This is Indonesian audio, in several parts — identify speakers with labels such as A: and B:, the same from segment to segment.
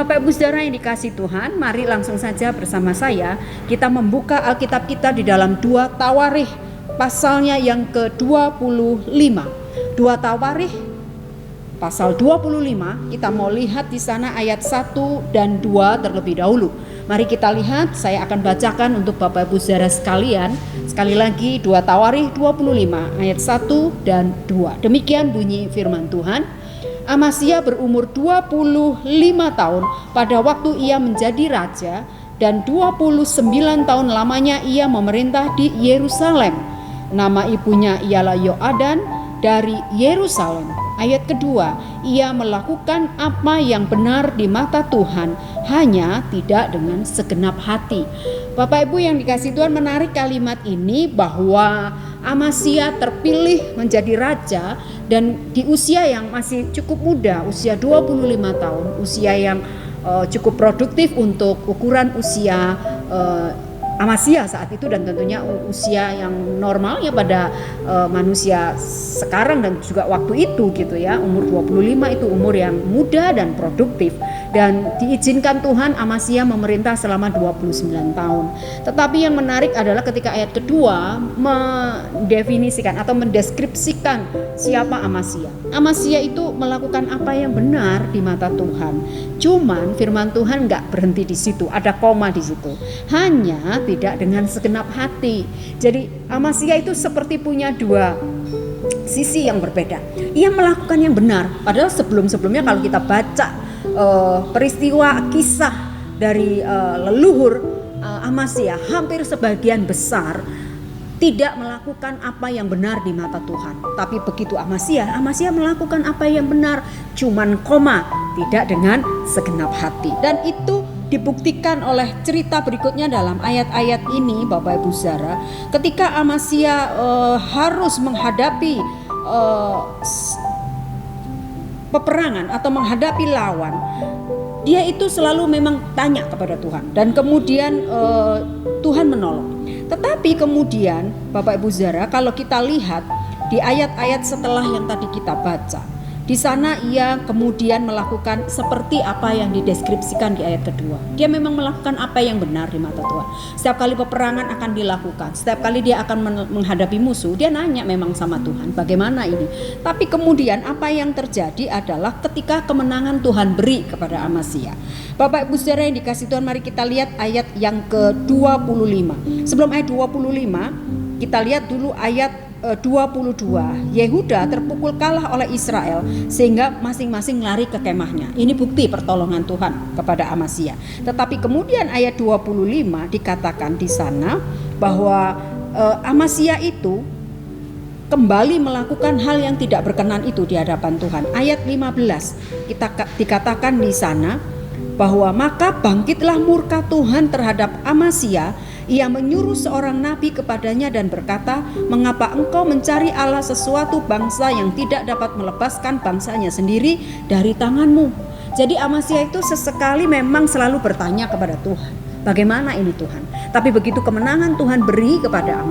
A: Bapak Ibu Saudara yang dikasihi Tuhan, mari langsung saja bersama saya kita membuka Alkitab kita di dalam 2 Tawarikh pasalnya yang ke-25. 2 Tawarikh pasal 25, kita mau lihat di sana ayat 1 dan 2 terlebih dahulu. Mari kita lihat, saya akan bacakan untuk Bapak Ibu Saudara sekalian. Sekali lagi 2 Tawarikh 25 ayat 1 dan 2. Demikian bunyi firman Tuhan. Amasya berumur 25 tahun pada waktu ia menjadi raja, dan 29 tahun lamanya ia memerintah di Yerusalem. Nama ibunya ialah Yoadan dari Yerusalem. Ayat kedua, ia melakukan apa yang benar di mata Tuhan, hanya tidak dengan segenap hati. Bapak Ibu yang dikasihi Tuhan, menarik kalimat ini bahwa Amasya terpilih menjadi raja dan di usia yang masih cukup muda, usia 25 tahun, usia yang cukup produktif untuk ukuran usia Amasya saat itu, dan tentunya usia yang normalnya pada manusia sekarang dan juga waktu itu gitu ya. Umur 25 itu umur yang muda dan produktif, dan diizinkan Tuhan Amasya memerintah selama 29 tahun. Tetapi yang menarik adalah ketika ayat kedua mendefinisikan atau mendeskripsikan siapa Amasya. Amasya itu melakukan apa yang benar di mata Tuhan. Cuman firman Tuhan nggak berhenti di situ, ada koma di situ. Hanya tidak dengan segenap hati. Jadi Amasya itu seperti punya dua sisi yang berbeda. Ia melakukan yang benar, padahal sebelum-sebelumnya kalau kita baca peristiwa kisah dari leluhur Amasya, hampir sebagian besar tidak melakukan apa yang benar di mata Tuhan. Tapi begitu Amasya melakukan apa yang benar, cuman koma, tidak dengan segenap hati. Dan itu dibuktikan oleh cerita berikutnya dalam ayat-ayat ini, Bapak Ibu Saudara. Ketika Amasya harus menghadapi peperangan atau menghadapi lawan, dia itu selalu memang tanya kepada Tuhan, dan kemudian Tuhan menolong. Tetapi kemudian Bapak Ibu Saudara, kalau kita lihat di ayat-ayat setelah yang tadi kita baca, di sana ia kemudian melakukan seperti apa yang dideskripsikan di ayat kedua. Dia memang melakukan apa yang benar di mata Tuhan. Setiap kali peperangan akan dilakukan, setiap kali dia akan menghadapi musuh, dia nanya memang sama Tuhan, bagaimana ini. Tapi kemudian apa yang terjadi adalah ketika kemenangan Tuhan beri kepada Amasya. Bapak Ibu Saudara yang dikasihi Tuhan, mari kita lihat ayat yang ke-25. Sebelum ayat 25, kita lihat dulu ayat 22. Yehuda terpukul kalah oleh Israel sehingga masing-masing lari ke kemahnya. Ini bukti pertolongan Tuhan kepada Amasya. Tetapi kemudian ayat 25 dikatakan di sana bahwa Amasya itu kembali melakukan hal yang tidak berkenan itu di hadapan Tuhan. Ayat 15 dikatakan di sana bahwa maka bangkitlah murka Tuhan terhadap Amasya. Ia menyuruh seorang nabi kepadanya dan berkata, mengapa engkau mencari Allah sesuatu bangsa yang tidak dapat melepaskan bangsanya sendiri dari tanganmu? Jadi Amasya itu sesekali memang selalu bertanya kepada Tuhan, bagaimana ini Tuhan? Tapi begitu kemenangan Tuhan beri kepada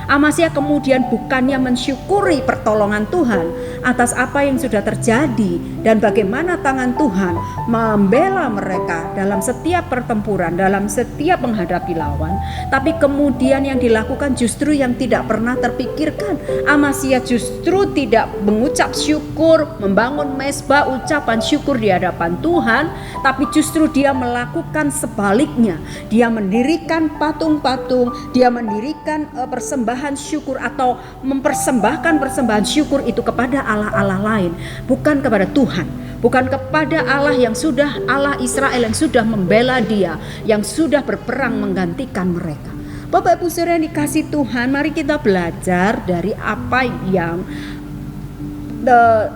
A: Amasya kemudian bukannya mensyukuri pertolongan Tuhan atas apa yang sudah terjadi dan bagaimana tangan Tuhan membela mereka dalam setiap pertempuran, dalam setiap menghadapi lawan, tapi kemudian yang dilakukan justru yang tidak pernah terpikirkan. Amasya justru tidak mengucap syukur, membangun mezbah ucapan syukur di hadapan Tuhan, tapi justru dia melakukan sebaliknya. Dia mendirikan patung-patung, dia mendirikan persembahan syukur atau mempersembahkan persembahan syukur itu kepada Allah-Allah lain, bukan kepada Tuhan, bukan kepada Allah yang sudah, Allah Israel yang sudah membela dia, yang sudah berperang menggantikan mereka. Bapak Ibu Saudara yang dikasihi Tuhan, mari kita belajar dari apa yang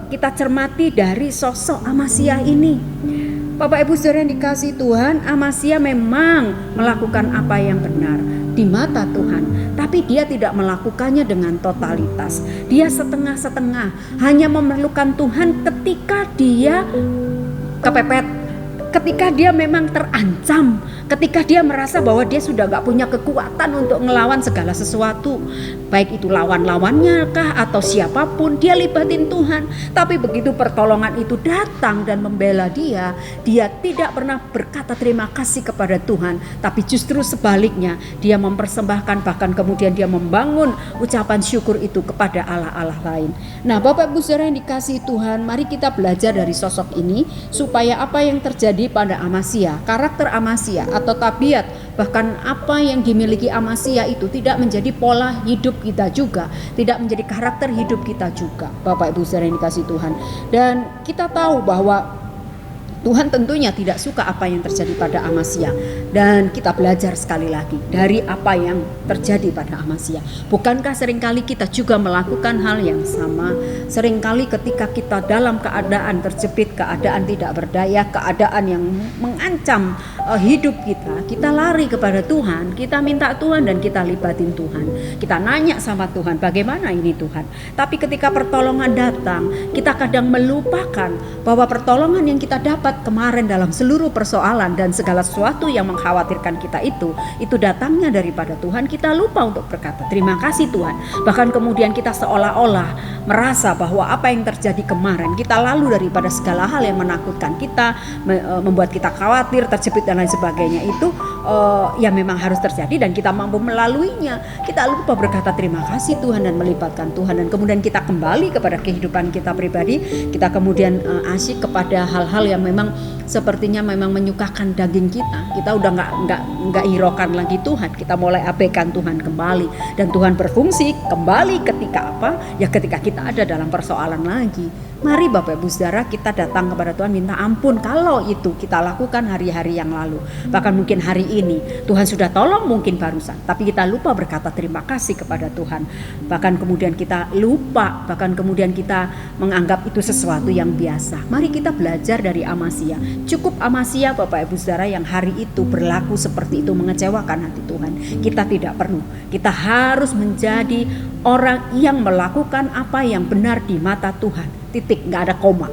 A: kita cermati dari sosok Amasya ini. Bapak Ibu Saudara yang dikasihi Tuhan, Amasya memang melakukan apa yang benar di mata Tuhan, tapi dia tidak melakukannya dengan totalitas. Dia setengah-setengah, hanya memerlukan Tuhan ketika dia kepepet, ketika dia memang terancam, ketika dia merasa bahwa dia sudah gak punya kekuatan untuk melawan segala sesuatu. baik itu lawan-lawannya kah atau siapapun, dia libatin Tuhan. Tapi begitu pertolongan itu datang dan membela dia tidak pernah berkata terima kasih kepada Tuhan, tapi justru sebaliknya, dia mempersembahkan, bahkan kemudian dia membangun ucapan syukur itu kepada Allah-Allah lain. Nah, Bapak Ibu Saudara yang dikasihi Tuhan, mari kita belajar dari sosok ini supaya apa yang terjadi pada Amazia, karakter Amazia atau tabiat, bahkan apa yang dimiliki Amazia itu tidak menjadi pola hidup kita juga, tidak menjadi karakter hidup kita juga, Bapak Ibu Saudara yang dikasihi Tuhan. Dan kita tahu bahwa Tuhan tentunya tidak suka apa yang terjadi pada Amazia. Dan kita belajar sekali lagi dari apa yang terjadi pada Amazia. Bukankah seringkali kita juga melakukan hal yang sama? Seringkali ketika kita dalam keadaan terjepit, keadaan tidak berdaya, keadaan yang mengancam hidup kita lari kepada Tuhan, kita minta Tuhan dan kita libatin Tuhan. Kita nanya sama Tuhan, bagaimana ini Tuhan? Tapi ketika pertolongan datang, kita kadang melupakan bahwa pertolongan yang kita dapat kemarin dalam seluruh persoalan dan segala sesuatu yang mengkhawatirkan kita itu datangnya daripada Tuhan. Kita lupa untuk berkata terima kasih Tuhan. Bahkan kemudian kita seolah-olah merasa bahwa apa yang terjadi kemarin, kita lalu daripada segala hal yang menakutkan kita, membuat kita khawatir, terjepit dan lain sebagainya itu ya memang harus terjadi dan kita mampu melaluinya. Kita lupa berkata terima kasih Tuhan dan melibatkan Tuhan, dan kemudian kita kembali kepada kehidupan kita pribadi. Kita kemudian asyik kepada hal-hal yang memang sepertinya memang menyukakan daging kita. Kita udah nggak hiraukan lagi Tuhan. Kita mulai abaikan Tuhan kembali, dan Tuhan berfungsi kembali ketika apa? Ya ketika kita ada dalam persoalan lagi. Mari Bapak Ibu Saudara, kita datang kepada Tuhan minta ampun kalau itu kita lakukan hari-hari yang lalu. Bahkan mungkin hari ini Tuhan sudah tolong mungkin barusan, tapi kita lupa berkata terima kasih kepada Tuhan. Bahkan kemudian kita lupa, bahkan kemudian kita menganggap itu sesuatu yang biasa. Mari kita belajar dari Amazia. Cukup Amazia Bapak Ibu Saudara yang hari itu berlaku seperti itu mengecewakan hati Tuhan. Kita tidak perlu. Kita harus menjadi orang yang melakukan apa yang benar di mata Tuhan. Titik, nggak ada koma.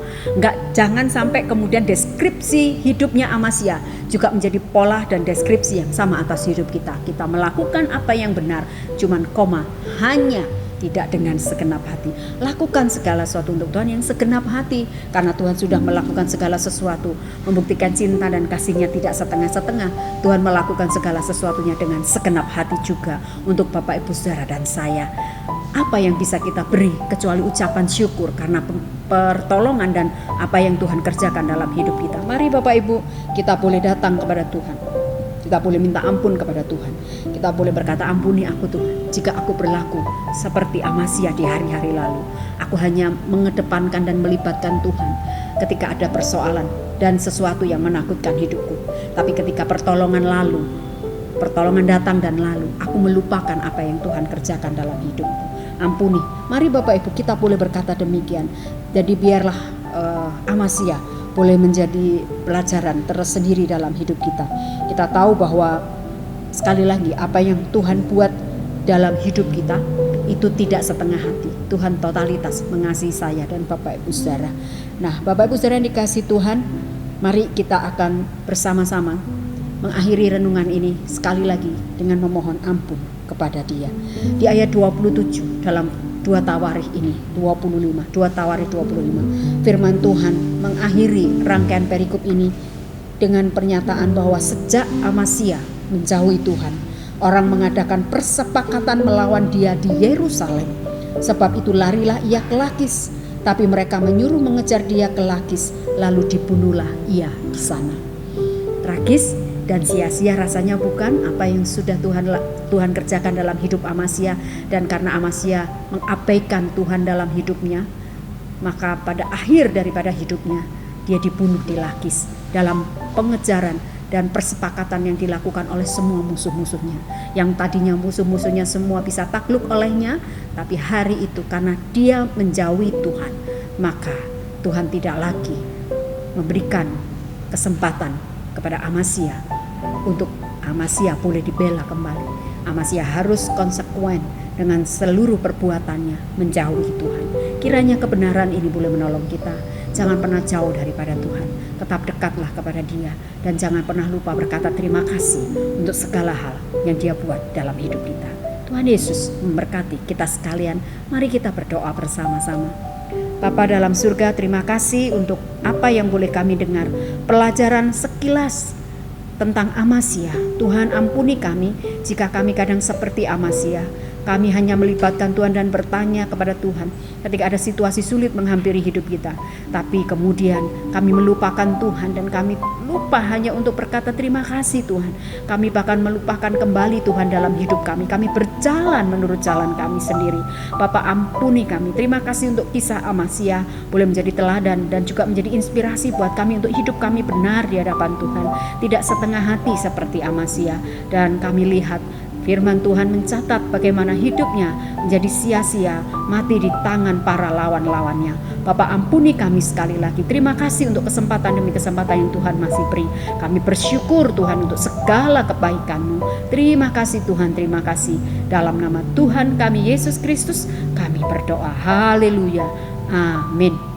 A: Jangan sampai kemudian deskripsi hidupnya Amazia juga menjadi pola dan deskripsi yang sama atas hidup kita. Kita melakukan apa yang benar, cuman koma, hanya tidak dengan segenap hati. Lakukan segala sesuatu untuk Tuhan yang segenap hati, karena Tuhan sudah melakukan segala sesuatu, membuktikan cinta dan kasih-Nya tidak setengah-setengah. Tuhan melakukan segala sesuatunya dengan segenap hati juga untuk Bapak Ibu Saudara dan saya. Apa yang bisa kita beri kecuali ucapan syukur karena pertolongan dan apa yang Tuhan kerjakan dalam hidup kita. Mari Bapak Ibu, kita boleh datang kepada Tuhan. Kita boleh minta ampun kepada Tuhan. Kita boleh berkata, ampuni aku Tuhan jika aku berlaku seperti Amazia di hari-hari lalu. Aku hanya mengedepankan dan melibatkan Tuhan ketika ada persoalan dan sesuatu yang menakutkan hidupku. Tapi ketika pertolongan datang dan lalu, aku melupakan apa yang Tuhan kerjakan dalam hidupku. Ampuni. Mari Bapak Ibu, kita boleh berkata demikian. Jadi biarlah Amazia boleh menjadi pelajaran tersendiri dalam hidup kita. Kita tahu bahwa sekali lagi apa yang Tuhan buat dalam hidup kita itu tidak setengah hati. Tuhan totalitas mengasihi saya dan Bapak Ibu Saudara. Nah, Bapak Ibu Saudara yang dikasihi Tuhan, mari kita akan bersama-sama mengakhiri renungan ini sekali lagi dengan memohon ampun kepada Dia. Di ayat 27 dalam 2 Tawarikh ini, 2 Tawarikh 25, firman Tuhan mengakhiri rangkaian perikop ini dengan pernyataan bahwa sejak Amazia menjauhi Tuhan, orang mengadakan persepakatan melawan Dia di Yerusalem. Sebab itu larilah ia ke Lakis, tapi mereka menyuruh mengejar Dia ke Lakis, lalu dibunuhlah ia di sana. Tragis dan sia-sia rasanya bukan apa yang sudah Tuhan kerjakan dalam hidup Amazia. Dan karena Amazia mengabaikan Tuhan dalam hidupnya, maka pada akhir daripada hidupnya dia dibunuh di Lakis dalam pengejaran dan persepakatan yang dilakukan oleh semua musuh-musuhnya. Yang tadinya musuh-musuhnya semua bisa takluk olehnya, tapi hari itu karena dia menjauhi Tuhan, maka Tuhan tidak lagi memberikan kesempatan kepada Amazia untuk Amazia boleh dibela kembali. Amazia harus konsekuen dengan seluruh perbuatannya menjauhi Tuhan. Kiranya kebenaran ini boleh menolong kita. Jangan pernah jauh daripada Tuhan, tetap dekatlah kepada Dia, dan jangan pernah lupa berkata terima kasih untuk segala hal yang Dia buat dalam hidup kita. Tuhan Yesus memberkati kita sekalian. Mari kita berdoa bersama-sama. Bapa dalam surga, terima kasih untuk apa yang boleh kami dengar. Pelajaran sekilas tentang Amasya. Tuhan, ampuni kami jika kami kadang seperti Amasya. Kami hanya melibatkan Tuhan dan bertanya kepada Tuhan ketika ada situasi sulit menghampiri hidup kita. Tapi kemudian kami melupakan Tuhan dan kami lupa hanya untuk berkata terima kasih Tuhan. Kami bahkan melupakan kembali Tuhan dalam hidup kami. Kami berjalan menurut jalan kami sendiri. Bapa, ampuni kami. Terima kasih untuk kisah Amasya boleh menjadi teladan dan juga menjadi inspirasi buat kami untuk hidup kami benar di hadapan Tuhan. Tidak setengah hati seperti Amasya. Dan kami lihat firman Tuhan mencatat bagaimana hidupnya menjadi sia-sia, mati di tangan para lawan-lawannya. Bapa, ampuni kami sekali lagi. Terima kasih untuk kesempatan demi kesempatan yang Tuhan masih beri. Kami bersyukur Tuhan untuk segala kebaikan-Mu. Terima kasih Tuhan, terima kasih. Dalam nama Tuhan kami Yesus Kristus kami berdoa. Haleluya. Amin.